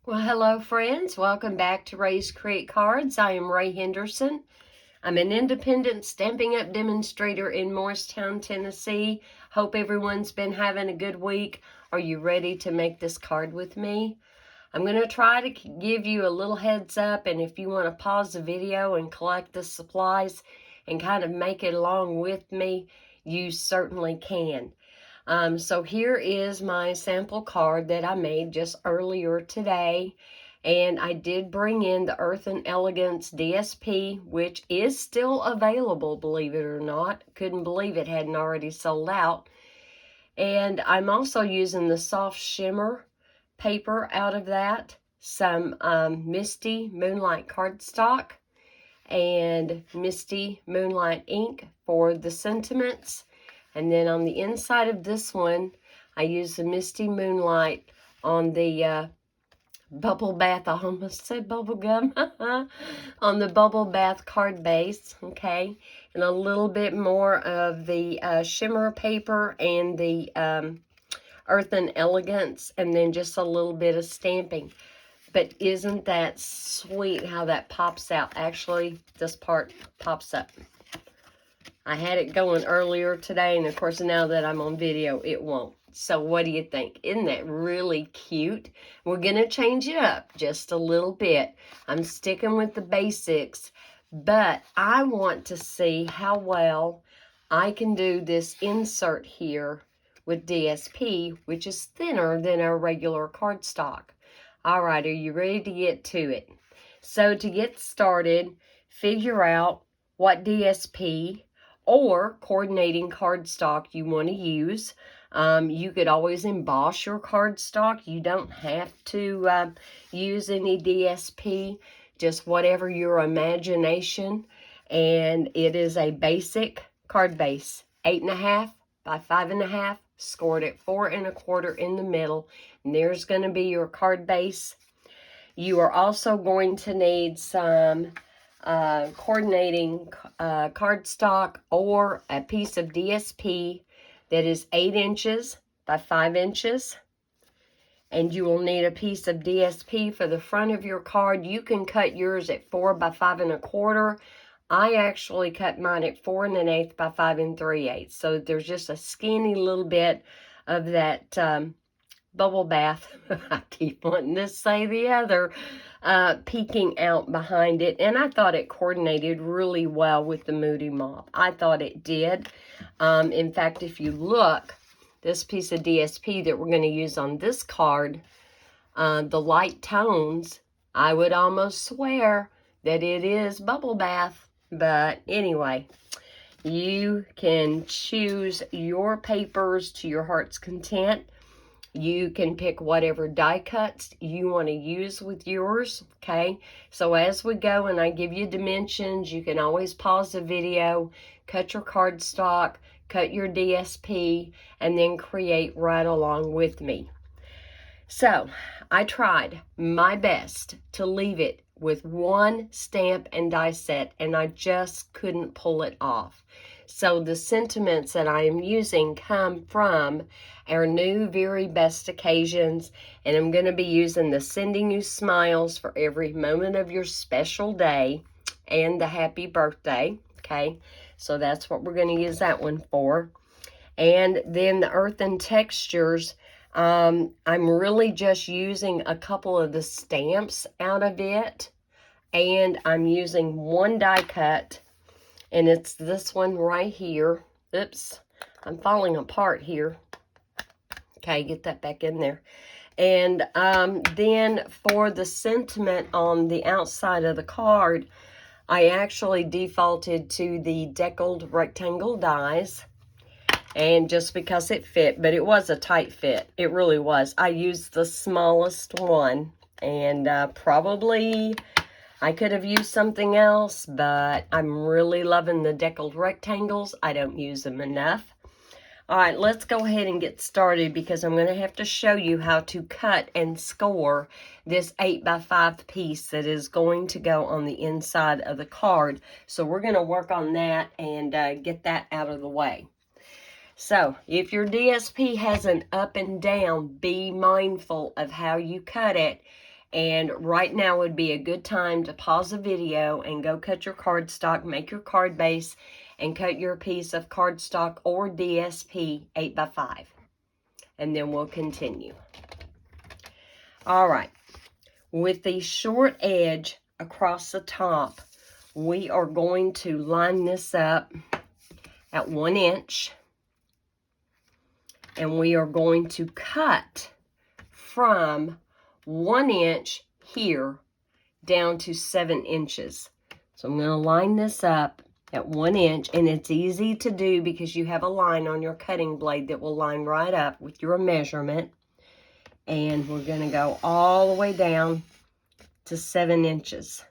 Well, hello friends. Welcome back to Ray's Create Cards. I am Ray Henderson. I'm an independent Stampin' Up! Demonstrator in Morristown, Tennessee. Hope everyone's been having a good week. Are you ready to make this card with me? I'm going to try to give you a little heads up, and if you want to pause the video and collect the supplies and kind of make it along with me, you certainly can. So here is my sample card that I made just earlier today. And I did bring in the Earth and Elegance DSP, which is still available, believe it or not. Couldn't believe it hadn't already sold out. And I'm also using the soft shimmer paper out of that, some Misty Moonlight cardstock, and Misty Moonlight ink for the sentiments. And then on the inside of this one, I use the Misty Moonlight on the bubble bath. I almost said bubble gum. On the bubble bath card base, okay? And a little bit more of the shimmer paper and the Earth and Elegance, and then just a little bit of stamping. But isn't that sweet how that pops out? Actually, this part pops up. I had it going earlier today, and of course now that I'm on video, it won't. So what do you think? Isn't that really cute? We're going to change it up just a little bit. I'm sticking with the basics, but I want to see how well I can do this insert here with DSP, which is thinner than our regular cardstock. All right, are you ready to get to it? So to get started, figure out what DSP or coordinating cardstock you want to use. You could always emboss your cardstock. You don't have to use any DSP, just whatever your imagination. And it is a basic card base, 8.5 by 5.5, scored at 4 1/4 in the middle. And there's going to be your card base. You are also going to need some coordinating cardstock or a piece of DSP that is 8 inches by 5 inches. And you will need a piece of DSP for the front of your card. You can cut yours at 4 by 5 1/4. I actually cut mine at 4 1/8 by 5 3/8. So there's just a skinny little bit of that bubble bath. I keep wanting to say the other, peeking out behind it. And I thought it coordinated really well with the Moody Mop. I thought it did. In fact, if you look, this piece of DSP that we're going to use on this card, the light tones, I would almost swear that it is bubble bath. But anyway, you can choose your papers to your heart's content. You can pick whatever die cuts you want to use with yours, okay? So as we go and I give you dimensions, you can always pause the video, cut your cardstock, cut your DSP, and then create right along with me. So I tried my best to leave it with one stamp and die set, and I just couldn't pull it off. So the sentiments that I am using come from our new Very Best Occasions, and I'm going to be using the Sending You Smiles for Every Moment of Your Special Day and the Happy Birthday, okay? So that's what we're going to use that one for. And then the Earth and Textures, I'm really just using a couple of the stamps out of it, and I'm using one die cut, and it's this one right here. Oops, I'm falling apart here. Okay, get that back in there. And then for the sentiment on the outside of the card, I actually defaulted to the deckled rectangle dies. And just because it fit, but it was a tight fit. It really was. I used the smallest one, and probably I could have used something else, but I'm really loving the deckled rectangles. I don't use them enough. All right, let's go ahead and get started because I'm going to have to show you how to cut and score this 8 by 5 piece that is going to go on the inside of the card. So we're going to work on that and get that out of the way. So if your DSP has an up and down, be mindful of how you cut it And right now would be a good time to pause the video and go cut your cardstock, make your card base, and cut your piece of cardstock or DSP 8x5. And then we'll continue. All right. With the short edge across the top, we are going to line this up at 1 inch. And we are going to cut from 1 inch here down to 7 inches. So I'm going to line this up at 1 inch, and it's easy to do because you have a line on your cutting blade that will line right up with your measurement. And we're going to go all the way down to 7 inches.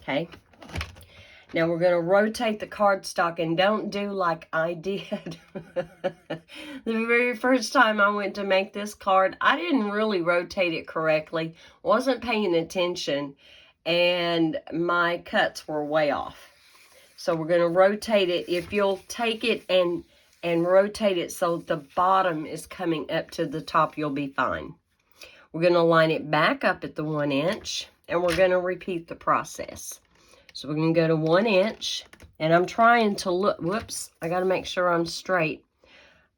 Okay. Now we're going to rotate the cardstock, and don't do like I did. The very first time I went to make this card, I didn't really rotate it correctly, wasn't paying attention, and my cuts were way off. So we're going to rotate it. If you'll take it and rotate it so the bottom is coming up to the top, you'll be fine. We're going to line it back up at the 1 inch, and we're going to repeat the process. So we're going to go to 1 inch, and I'm trying to look, whoops, I got to make sure I'm straight.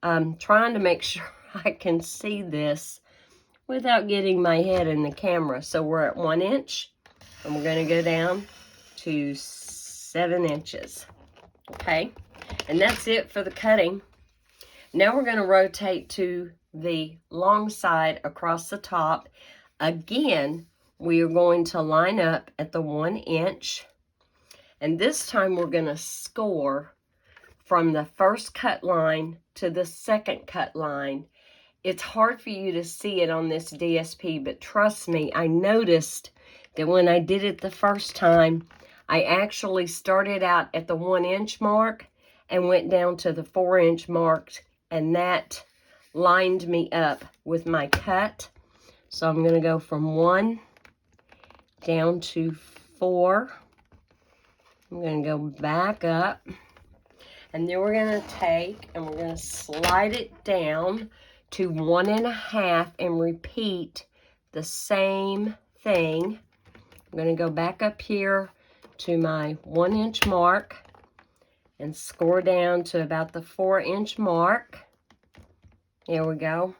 I'm trying to make sure I can see this without getting my head in the camera. So we're at 1 inch, and we're going to go down to 7 inches. Okay, and that's it for the cutting. Now we're going to rotate to the long side across the top. Again, we are going to line up at the 1 inch. And this time we're going to score from the first cut line to the second cut line. It's hard for you to see it on this DSP, but trust me, I noticed that when I did it the first time, I actually started out at the 1 inch mark and went down to the 4 inch mark, and that lined me up with my cut. So I'm going to go from 1 down to 4. I'm going to go back up, and then we're going to take and we're going to slide it down to 1.5 and repeat the same thing. I'm going to go back up here to my 1 inch mark and score down to about the 4 inch mark. There we go.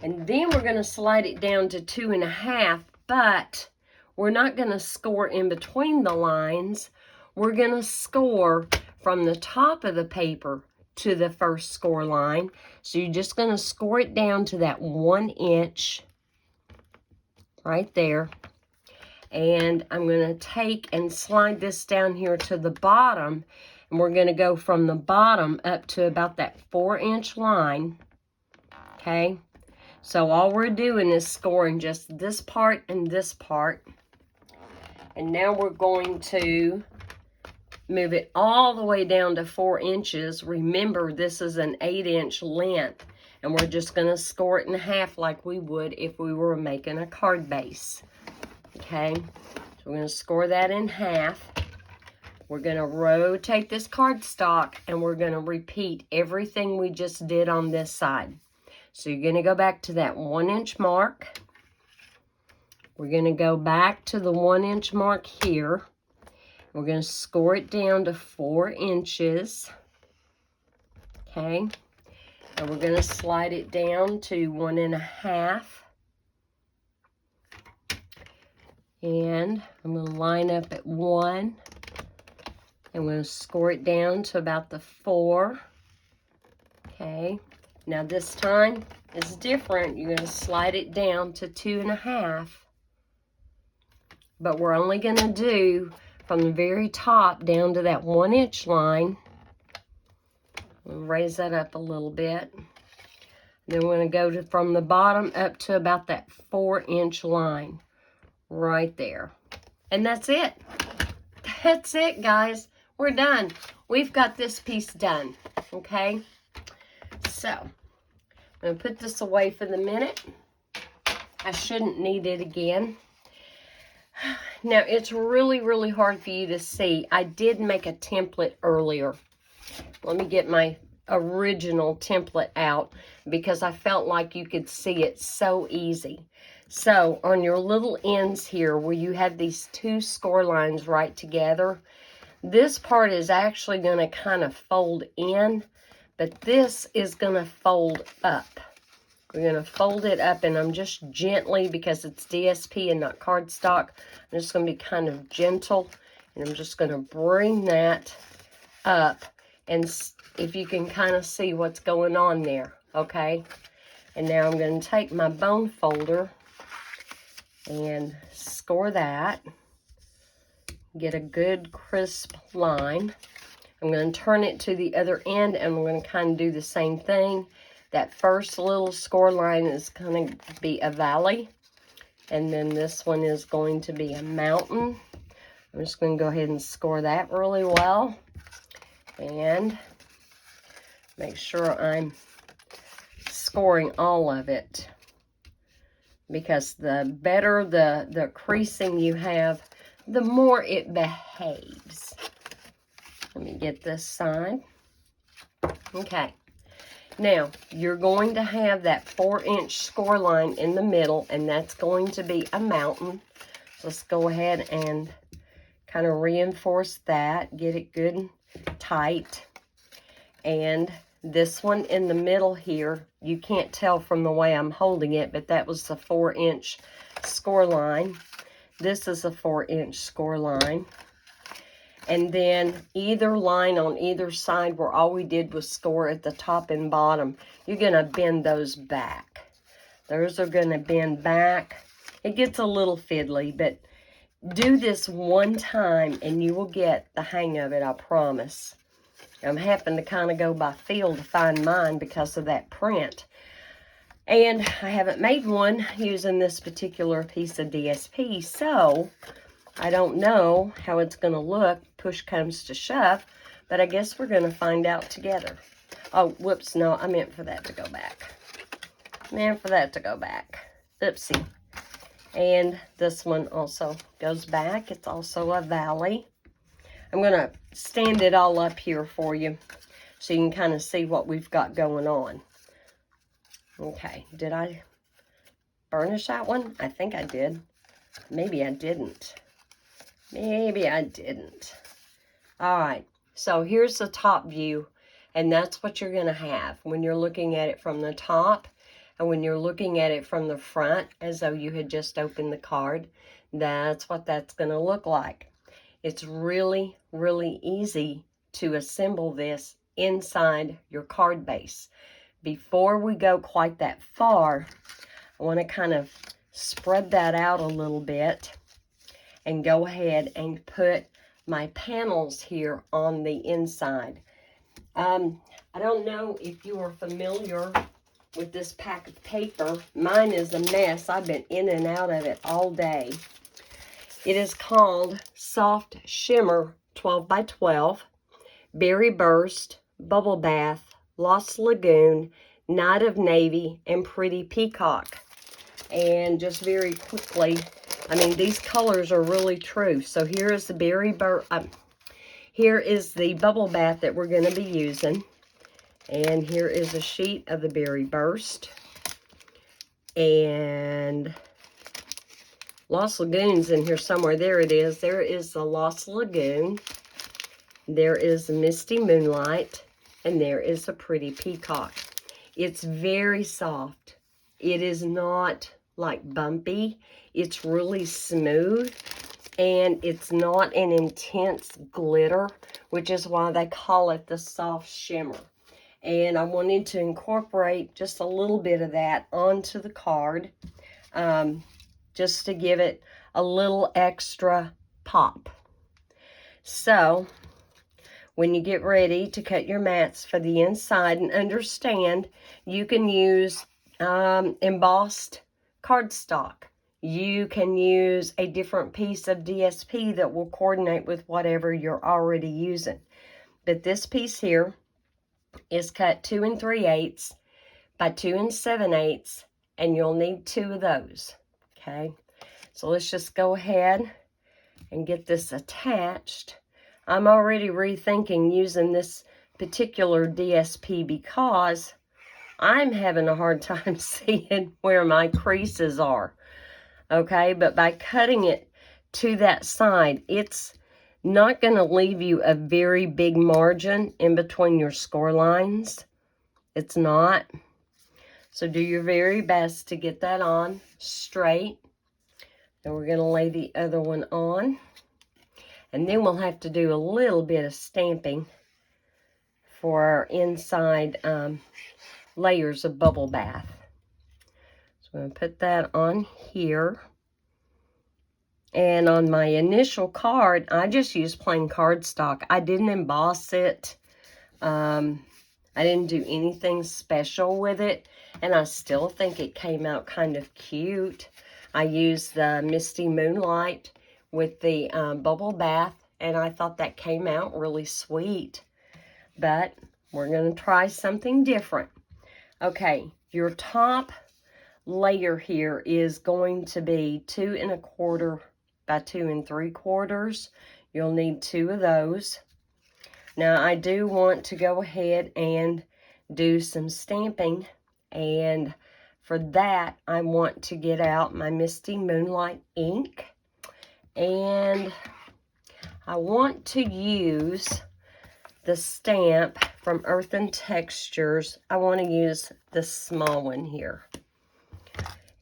And then we're going to slide it down to 2.5, but we're not going to score in between the lines. We're going to score from the top of the paper to the first score line. So you're just going to score it down to that 1 inch right there. And I'm going to take and slide this down here to the bottom. And we're going to go from the bottom up to about that 4 inch line. Okay. So all we're doing is scoring just this part and this part. And now we're going to move it all the way down to 4 inches. Remember, this is an 8 inch length, and we're just going to score it in half like we would if we were making a card base. Okay, so we're going to score that in half. We're going to rotate this cardstock, and we're going to repeat everything we just did on this side. So you're going to go back to that 1 inch mark. We're going to go back to the 1 inch mark here. We're going to score it down to 4 inches. Okay. And we're going to slide it down to 1.5. And I'm going to line up at 1. And I'm going to score it down to about the 4. Okay. Now this time is different. You're going to slide it down to 2.5. But we're only going to do from the very top down to that 1 inch line. We'll raise that up a little bit. Then we're going to go from the bottom up to about that 4 inch line right there. And that's it. That's it, guys. We're done. We've got this piece done. Okay? So, I'm going to put this away for the minute. I shouldn't need it again. Now, it's really, really hard for you to see. I did make a template earlier. Let me get my original template out because I felt like you could see it so easy. So on your little ends here where you have these two score lines right together, this part is actually going to kind of fold in, but this is going to fold up. We're going to fold it up, and I'm just gently, because it's DSP and not cardstock, I'm just going to be kind of gentle, and I'm just going to bring that up, and if you can kind of see what's going on there, okay? And now I'm going to take my bone folder and score that, get a good crisp line. I'm going to turn it to the other end, and I'm going to kind of do the same thing. That first little score line is going to be a valley, and then this one is going to be a mountain. I'm just going to go ahead and score that really well, and make sure I'm scoring all of it, because the better the creasing you have, the more it behaves. Let me get this side. Okay. Now, you're going to have that 4-inch score line in the middle, and that's going to be a mountain. So let's go ahead and kind of reinforce that, get it good and tight. And this one in the middle here, you can't tell from the way I'm holding it, but that was the 4-inch score line. This is a 4-inch score line. And then either line on either side where all we did was score at the top and bottom, you're going to bend those back. Those are going to bend back. It gets a little fiddly, but do this one time and you will get the hang of it, I promise. I'm having to kind of go by feel to find mine because of that print. And I haven't made one using this particular piece of DSP, so I don't know how it's going to look, push comes to shove, but I guess we're going to find out together. Oh, whoops, no, I meant for that to go back. Oopsie. And this one also goes back. It's also a valley. I'm going to stand it all up here for you so you can kind of see what we've got going on. Okay, did I burnish that one? I think I did. Maybe I didn't. All right, so here's the top view, and that's what you're going to have when you're looking at it from the top, and when you're looking at it from the front as though you had just opened the card. That's what that's going to look like. It's really, really easy to assemble this inside your card base. Before we go quite that far, I want to kind of spread that out a little bit and go ahead and put my panels here on the inside. I don't know if you are familiar with this pack of paper. Mine is a mess. I've been in and out of it all day. It is called Soft Shimmer 12 by 12, Berry Burst, Bubble Bath, Lost Lagoon, Night of Navy, and Pretty Peacock. And just very quickly, I mean, these colors are really true. So here is the here is the Bubble Bath that we're going to be using. And here is a sheet of the Berry Burst. And Lost Lagoon's in here somewhere. There it is. There is the Lost Lagoon. There is Misty Moonlight. And there is a Pretty Peacock. It's very soft. It is not like bumpy. It's really smooth, and it's not an intense glitter, which is why they call it the soft shimmer. And I wanted to incorporate just a little bit of that onto the card, just to give it a little extra pop. So when you get ready to cut your mats for the inside, and understand you can use embossed cardstock. You can use a different piece of DSP that will coordinate with whatever you're already using. But this piece here is cut 2 3/8 by 2 7/8, and you'll need 2 of those. Okay, so let's just go ahead and get this attached. I'm already rethinking using this particular DSP because I'm having a hard time seeing where my creases are. okay? But by cutting it to that side, it's not going to leave you a very big margin in between your score lines. It's not. So do your very best to get that on straight. And we're going to lay the other one on. And then we'll have to do a little bit of stamping for our inside layers of bubble bath. So I'm going to put that on here. And on my initial card, I just used plain cardstock. I didn't emboss it. I didn't do anything special with it. And I still think it came out kind of cute. I used the Misty Moonlight with the bubble bath. And I thought that came out really sweet. But we're going to try something different. Okay, your top layer here is going to be 2 1/4 by 2 3/4. You'll need 2 of those. Now I do want to go ahead and do some stamping, and for that I want to get out my Misty Moonlight ink, and I want to use the stamp from Earth and Textures. I want to use this small one here.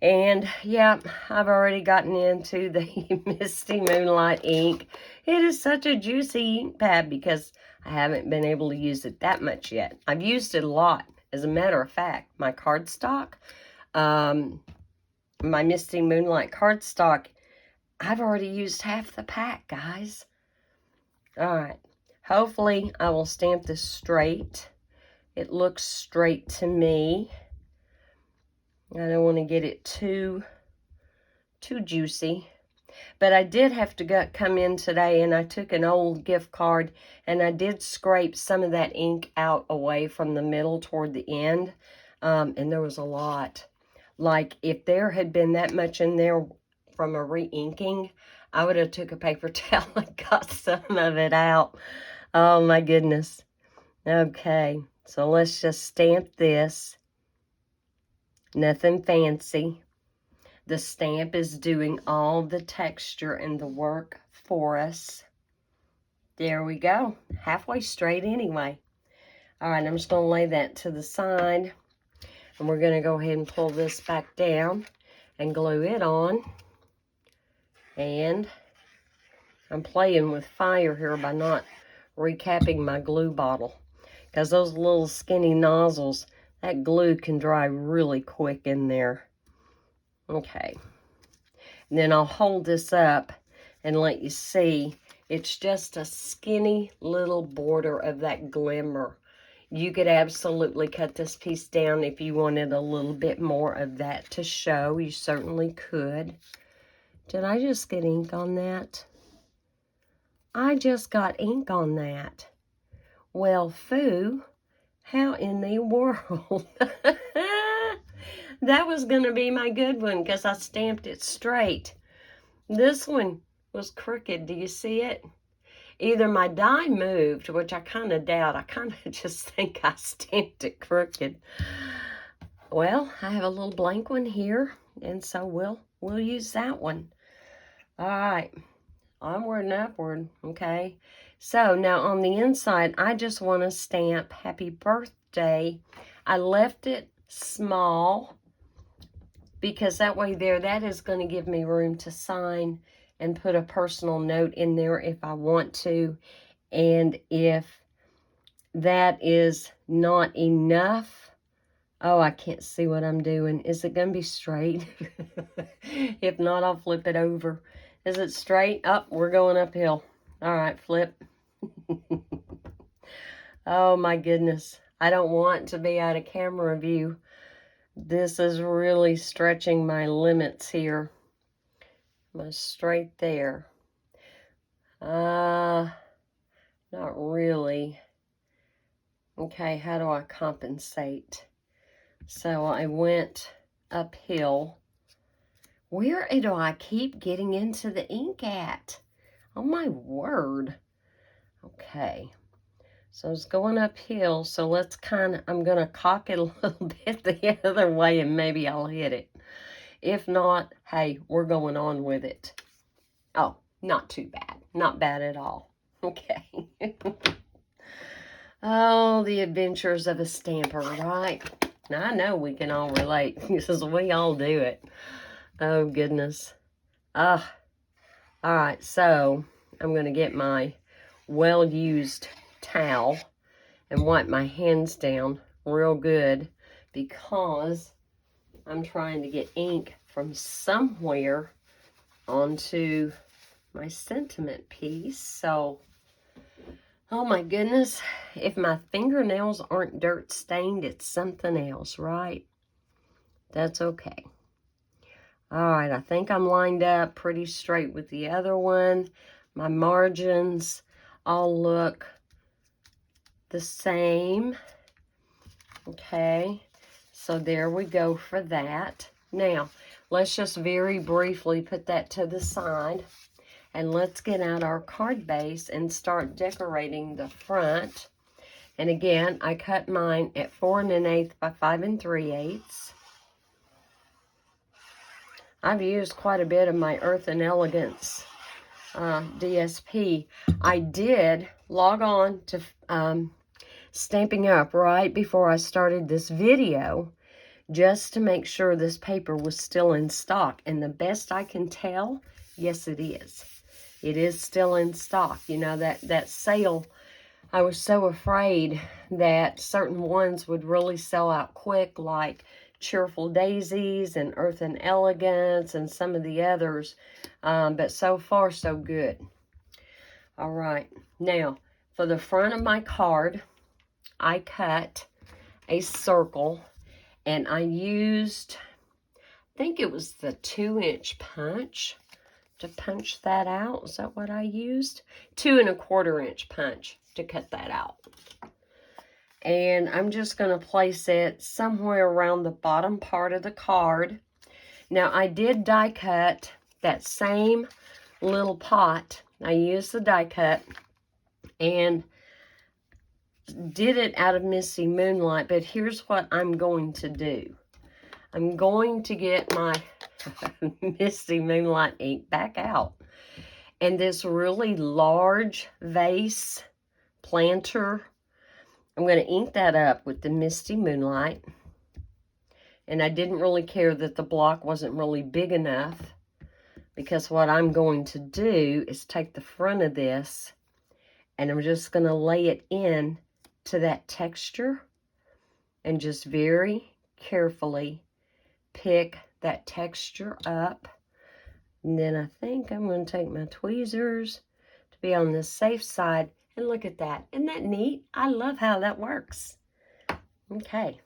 And, yeah, I've already gotten into the Misty Moonlight ink. It is such a juicy ink pad because I haven't been able to use it that much yet. I've used it a lot. As a matter of fact, my cardstock, my Misty Moonlight cardstock, I've already used half the pack, guys. All right. Hopefully, I will stamp this straight. It looks straight to me. I don't want to get it too juicy. But I did have to come in today, and I took an old gift card, and I did scrape some of that ink out away from the middle toward the end. And there was a lot. Like, if there had been that much in there from a re-inking, I would have took a paper towel and got some of it out. Oh, my goodness. Okay, so let's just stamp this. Nothing fancy. The stamp is doing all the texture and the work for us. There we go. Halfway straight anyway. All right, I'm just going to lay that to the side. And we're going to go ahead and pull this back down and glue it on. And I'm playing with fire here by not recapping my glue bottle. Because those little skinny nozzles, that glue can dry really quick in there. Okay. And then I'll hold this up and let you see. It's just a skinny little border of that glimmer. You could absolutely cut this piece down if you wanted a little bit more of that to show. You certainly could. Did I just get ink on that? I just got ink on that. Well, phoo. How in the world? That was going to be my good one because I stamped it straight. This one was crooked. Do you see it? Either my die moved, which I kind of doubt. I kind of just think I stamped it crooked. Well, I have a little blank one here, and so we'll use that one. All right. Onward and upward. Okay. So now on the inside, I just want to stamp Happy Birthday. I left it small because that way that is going to give me room to sign and put a personal note in there if I want to. And if that is not enough, oh, I can't see what I'm doing. Is it going to be straight? If not, I'll flip it over. Is it straight? Oh, we're going uphill. All right, flip. Oh, my goodness. I don't want to be out of camera view. This is really stretching my limits here. Straight there. Not really. Okay, how do I compensate? So I went uphill. Where do I keep getting into the ink at? Oh my word. Okay. So it's going uphill. So let's I'm going to cock it a little bit the other way and maybe I'll hit it. If not, hey, we're going on with it. Oh, not too bad. Not bad at all. Okay. Oh, the adventures of a stamper, right? Now, I know we can all relate because we all do it. Oh, goodness. All right, so I'm going to get my well-used towel and wipe my hands down real good because I'm trying to get ink from somewhere onto my sentiment piece. So, oh my goodness, if my fingernails aren't dirt stained, it's something else, right? That's okay. All right, I think I'm lined up pretty straight with the other one. My margins all look the same. Okay, so there we go for that. Now, let's just very briefly put that to the side. And let's get out our card base and start decorating the front. And again, I cut mine at 4 1/8 by 5 3/8. I've used quite a bit of my Earth and Elegance DSP. I did log on to Stampin' Up! Right before I started this video, just to make sure this paper was still in stock. And the best I can tell, yes, it is. It is still in stock. You know, that sale, I was so afraid that certain ones would really sell out quick, like Cheerful Daisies and Earth and Elegance and some of the others. But so far, so good. All right. Now, for the front of my card, I cut a circle, and I used, I think it was the 2-inch punch to punch that out. Is that what I used? 2 1/4 inch punch to cut that out. And I'm just going to place it somewhere around the bottom part of the card. Now, I did die cut that same little pot. I used the die cut and did it out of Misty Moonlight, but here's what I'm going to do. I'm going to get my Misty Moonlight ink back out. And this really large vase planter, I'm going to ink that up with the Misty Moonlight. And I didn't really care that the block wasn't really big enough, because what I'm going to do is take the front of this and I'm just going to lay it in to that texture and just very carefully pick that texture up. And then I think I'm going to take my tweezers to be on the safe side. And look at that. Isn't that neat? I love how that works. Okay.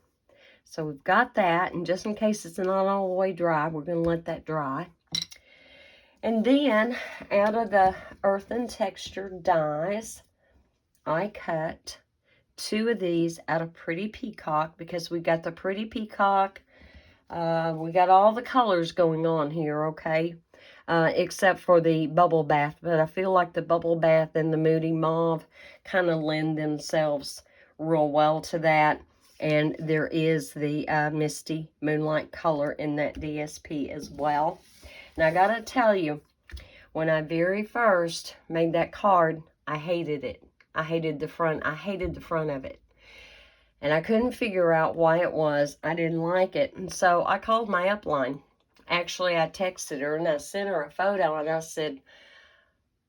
So we've got that. And just in case it's not all the way dry, we're going to let that dry. And then out of the Earth and Texture dies, I cut 2 of these out of Pretty Peacock, because we got the Pretty Peacock. We got all the colors going on here, okay? Except for the Bubble Bath. But I feel like the Bubble Bath and the Moody Mauve kind of lend themselves real well to that. And there is the Misty Moonlight color in that DSP as well. Now, I got to tell you, when I very first made that card, I hated it. I hated the front. I hated the front of it. And I couldn't figure out why it was. I didn't like it. And so I called my upline. Actually, I texted her and I sent her a photo and I said,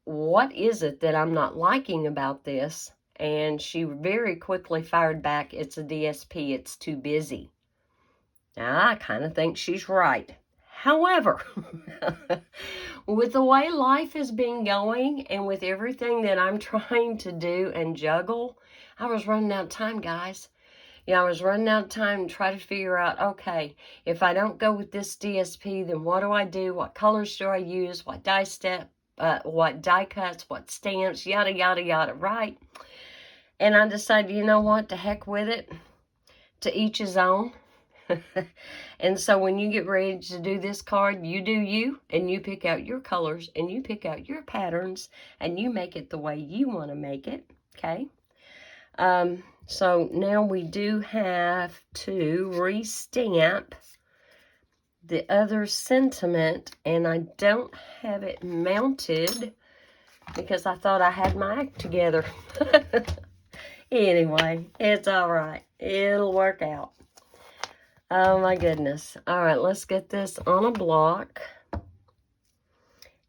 what is it that I'm not liking about this? And she very quickly fired back, it's a DSP, it's too busy. Now, I kind of think she's right. However, with the way life has been going and with everything that I'm trying to do and juggle, I was running out of time, guys. I was running out of time to try to figure out, okay, if I don't go with this DSP, then what do I do? What colors do I use? What die cuts, what stamps, yada, yada, yada, right? And I decided, you know what, to heck with it. To each his own. And so when you get ready to do this card, you do you, and you pick out your colors, and you pick out your patterns, and you make it the way you want to make it, okay? So now we do have to re-stamp the other sentiment, and I don't have it mounted because I thought I had my act together. Anyway, it's all right. It'll work out. Oh my goodness. All right, let's get this on a block.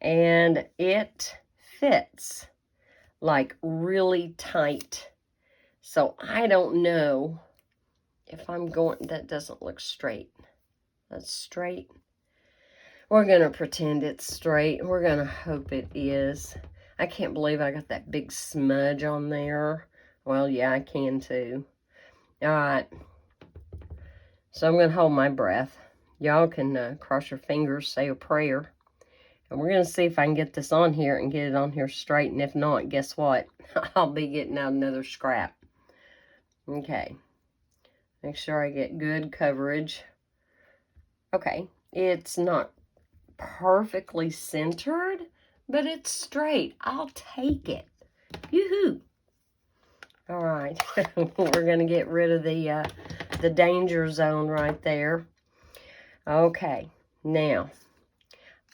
And it fits like really tight. So I don't know if I'm going, that doesn't look straight. That's straight. We're going to pretend it's straight. We're going to hope it is. I can't believe I got that big smudge on there. Well, yeah, I can too. All right. So I'm going to hold my breath. Y'all can cross your fingers, say a prayer. And we're going to see if I can get this on here and get it on here straight. And if not, guess what? I'll be getting out another scrap. Okay. Make sure I get good coverage. Okay. It's not perfectly centered, but it's straight. I'll take it. Yoo-hoo. All right. We're going to get rid of the danger zone right there. Okay. Now,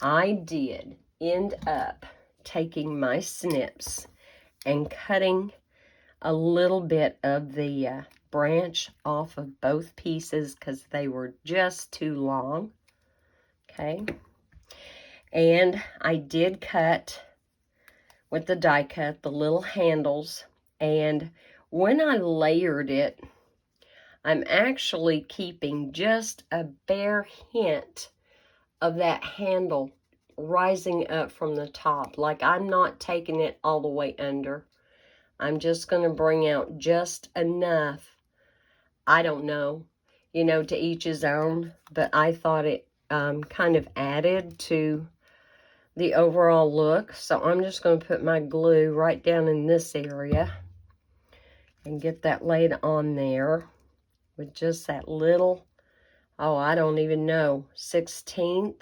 I did end up taking my snips and cutting a little bit of the branch off of both pieces because they were just too long. Okay. And I did cut with the die cut the little handles. And when I layered it, I'm actually keeping just a bare hint of that handle rising up from the top. Like I'm not taking it all the way under. I'm just going to bring out just enough. I don't know, you know, to each his own, but I thought it kind of added to the overall look. So I'm just going to put my glue right down in this area and get that laid on there with just that little, oh, I don't even know, 1/16.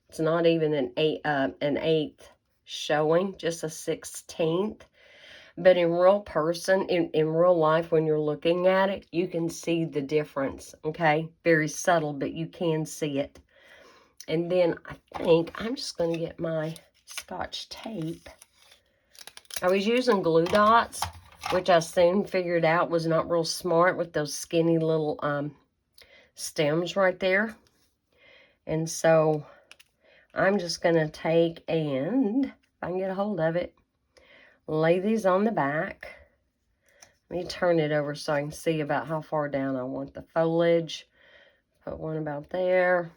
It's not even an eighth showing, just a 1/16. But in real person, in real life, when you're looking at it, you can see the difference, okay? Very subtle, but you can see it. And then I think I'm just going to get my Scotch tape. I was using glue dots, which I soon figured out was not real smart with those skinny little stems right there. And so I'm just going to take and, if I can get a hold of it, lay these on the back. Let me turn it over so I can see about how far down I want the foliage. Put one about there.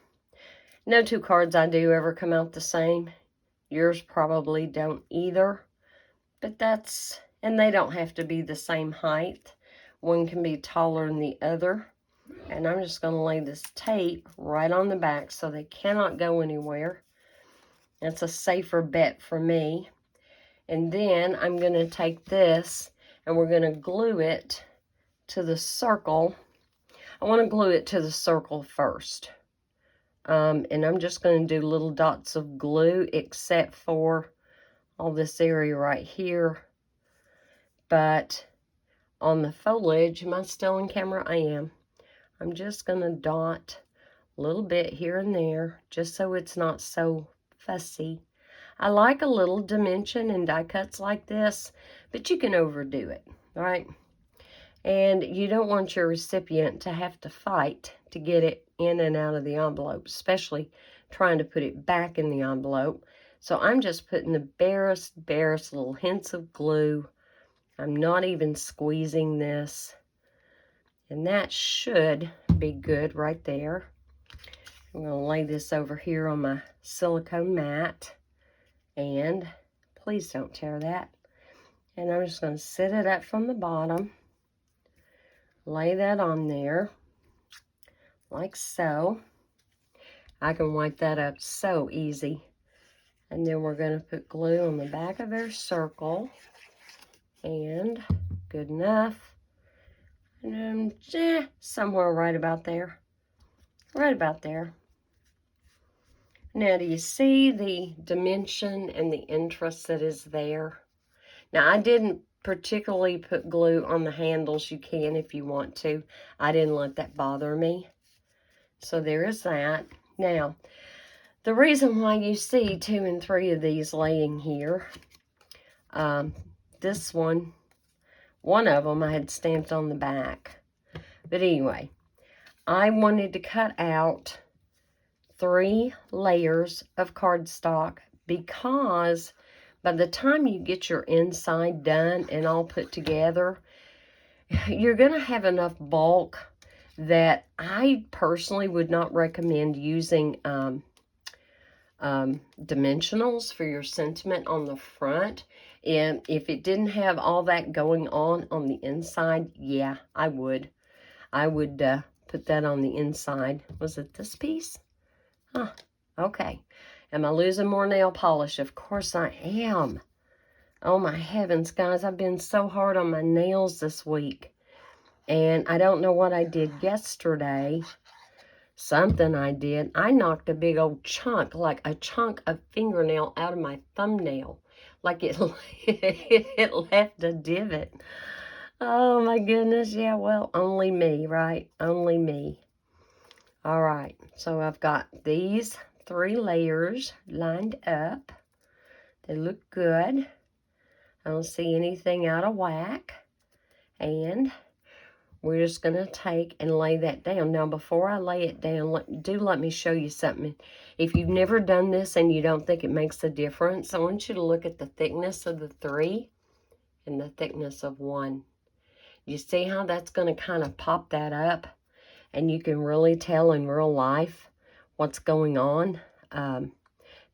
No two cards I do ever come out the same. Yours probably don't either. But that's, and they don't have to be the same height. One can be taller than the other. And I'm just going to lay this tape right on the back so they cannot go anywhere. That's a safer bet for me. And then I'm going to take this and we're going to glue it to the circle. I want to glue it to the circle first. And I'm just going to do little dots of glue except for all this area right here. But on the foliage, am I still on camera? I am. I'm just going to dot a little bit here and there just so it's not so fussy. I like a little dimension in die cuts like this, but you can overdo it, right? And you don't want your recipient to have to fight to get it in and out of the envelope, especially trying to put it back in the envelope. So I'm just putting the barest little hints of glue. I'm not even squeezing this. And that should be good right there. I'm going to lay this over here on my silicone mat. And please don't tear that. And I'm just going to sit it up from the bottom. Lay that on there. Like so. I can wipe that up so easy. And then we're going to put glue on the back of their circle. And good enough. And somewhere right about there. Right about there. Now, do you see the dimension and the interest that is there? Now, I didn't particularly put glue on the handles. You can if you want to. I didn't let that bother me. So there is that. Now, the reason why you see 2 and 3 of these laying here, this one of them I had stamped on the back. But anyway, I wanted to cut out 3 layers of cardstock because by the time you get your inside done and all put together, you're going to have enough bulk that I personally would not recommend using dimensionals for your sentiment on the front. And if it didn't have all that going on the inside, yeah, I would put that on the inside. Was it this piece? Huh, okay. Am I losing more nail polish? Of course I am. Oh my heavens, guys, I've been so hard on my nails this week. And I don't know what I did yesterday. Something I did. I knocked a big old chunk, like a chunk of fingernail out of my thumbnail. Like it left a divot. Oh my goodness, yeah, well, only me, right? Only me. All right, so I've got these 3 layers lined up. They look good. I don't see anything out of whack. And we're just going to take and lay that down. Now, before I lay it down, let me show you something. If you've never done this and you don't think it makes a difference, I want you to look at the thickness of the 3 and the thickness of 1. You see how that's going to kind of pop that up? And you can really tell in real life what's going on. That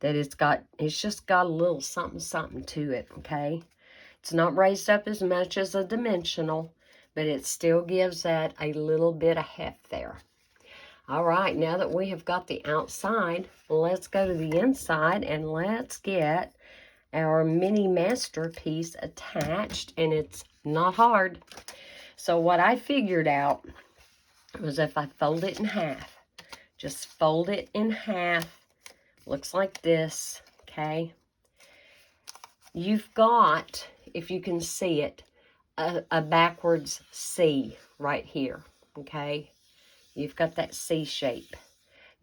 it's just got a little something to it, okay? It's not raised up as much as a dimensional, but it still gives that a little bit of heft there. All right, now that we have got the outside, let's go to the inside and let's get our mini masterpiece attached, and it's not hard. So what I figured out was if I fold it in half, just fold it in half, looks like this, okay? You've got, if you can see it, a backwards C right here, okay? You've got that C shape.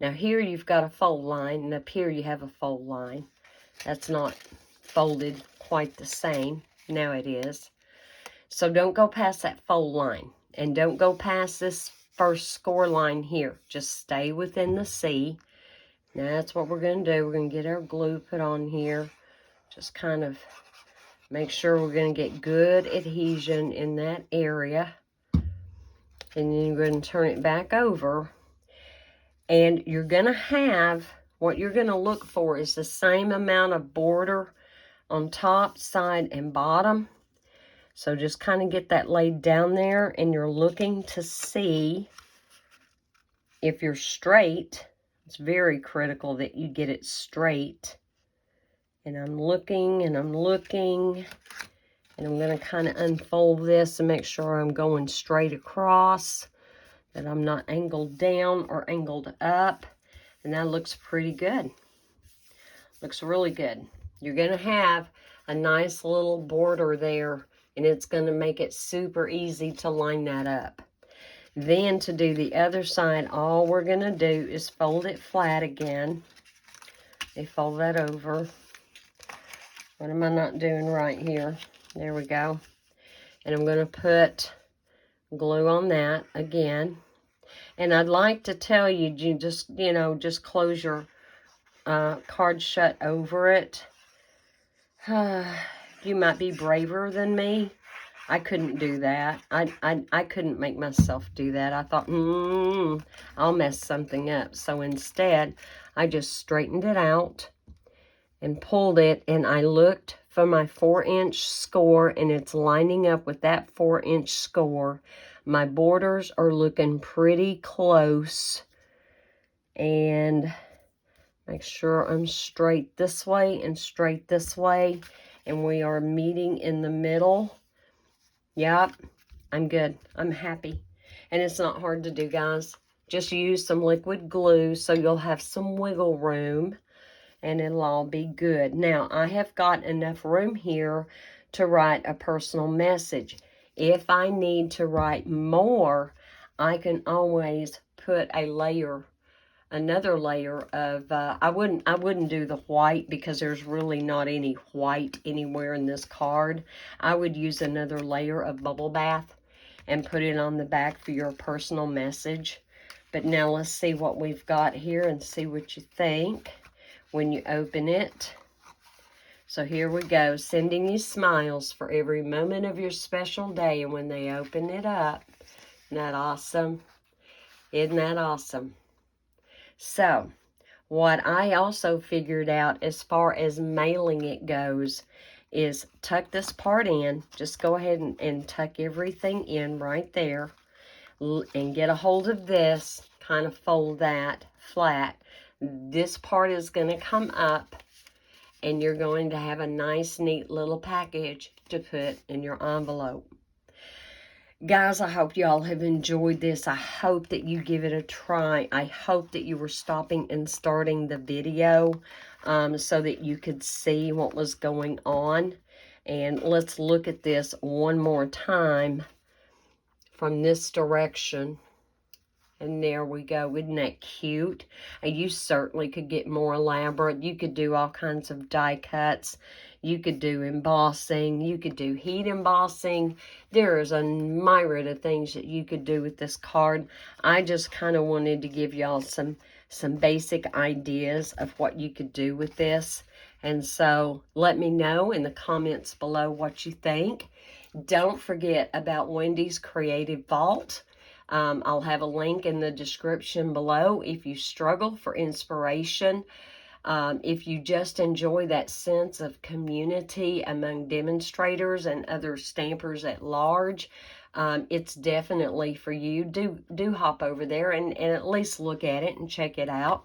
Now here you've got a fold line, and up here you have a fold line. That's not folded quite the same. Now it is. So don't go past that fold line, and don't go past this first score line here. Just stay within the C. Now that's what we're going to do. We're going to get our glue put on here. Just kind of make sure we're going to get good adhesion in that area. And then you're going to turn it back over. And you're going to have, what you're going to look for is the same amount of border on top, side, and bottom. So just kind of get that laid down there, and you're looking to see if you're straight. It's very critical that you get it straight. And I'm looking, and I'm looking, and I'm going to kind of unfold this and make sure I'm going straight across, that I'm not angled down or angled up. And that looks pretty good. Looks really good. You're going to have a nice little border there, and it's going to make it super easy to line that up. Then to do the other side, all we're going to do is fold it flat again. They fold that over. What am I not doing right here? There we go. And I'm going to put glue on that again. And I'd like to tell you, just close your card shut over it. You might be braver than me. I couldn't do that. I couldn't make myself do that. I thought, I'll mess something up. So instead, I just straightened it out and pulled it, and I looked for my 4-inch score, and it's lining up with that 4-inch score. My borders are looking pretty close, and make sure I'm straight this way and straight this way, and we are meeting in the middle. Yep, I'm good. I'm happy. And it's not hard to do, guys. Just use some liquid glue so you'll have some wiggle room, and it'll all be good. Now, I have got enough room here to write a personal message. If I need to write more, I can always put a layer another layer of, I wouldn't do the white because there's really not any white anywhere in this card. I would use another layer of Bubble Bath and put it on the back for your personal message. But now let's see what we've got here and see what you think when you open it. So here we go, sending you smiles for every moment of your special day. And when they open it up, isn't that awesome? Isn't that awesome? So, what I also figured out as far as mailing it goes is tuck this part in. Just go ahead and tuck everything in right there. And get a hold of this. Kind of fold that flat. This part is going to come up. And you're going to have a nice, neat little package to put in your envelope. Guys, I hope y'all have enjoyed this. I hope that you give it a try. I hope that you were stopping and starting the video so that you could see what was going on. And let's look at this one more time from this direction. And there we go. Isn't that cute? And you certainly could get more elaborate. You could do all kinds of die cuts. You could do embossing. You could do heat embossing. There is a myriad of things that you could do with this card. I just kind of wanted to give y'all some basic ideas of what you could do with this. And so let me know in the comments below what you think. Don't forget about Wendy's Creative Vault. I'll have a link in the description below if you struggle for inspiration. If you just enjoy that sense of community among demonstrators and other stampers at large, it's definitely for you. Do hop over there and at least look at it and check it out.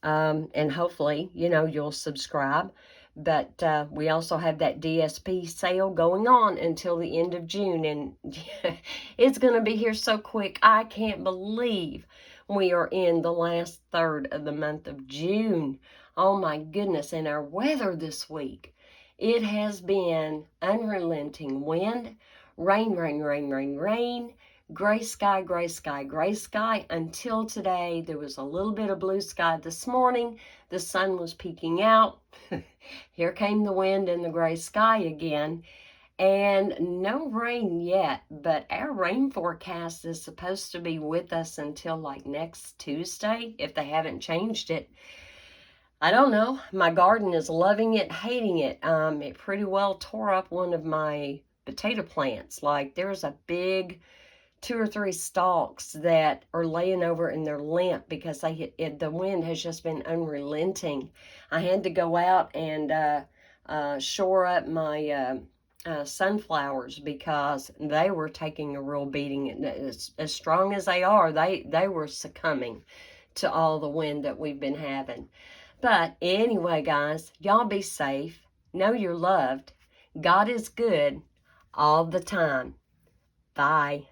And hopefully, you know, you'll subscribe. But we also have that DSP sale going on until the end of June. And it's going to be here so quick. I can't believe we are in the last third of the month of June. Oh my goodness. And our weather this week, it has been unrelenting wind, rain, rain, rain, rain, rain. Gray sky, gray sky, gray sky until today. There was a little bit of blue sky this morning. The sun was peeking out. Here came the wind and the gray sky again. And no rain yet, but our rain forecast is supposed to be with us until like next Tuesday, if they haven't changed it. I don't know. My garden is loving it, hating it. It pretty well tore up one of my potato plants. Like there's a big 2 or 3 stalks that are laying over and they're limp because the wind has just been unrelenting. I had to go out and shore up my sunflowers because they were taking a real beating. As strong as they are, they were succumbing to all the wind that we've been having. But anyway, guys, y'all be safe. Know you're loved. God is good all the time. Bye.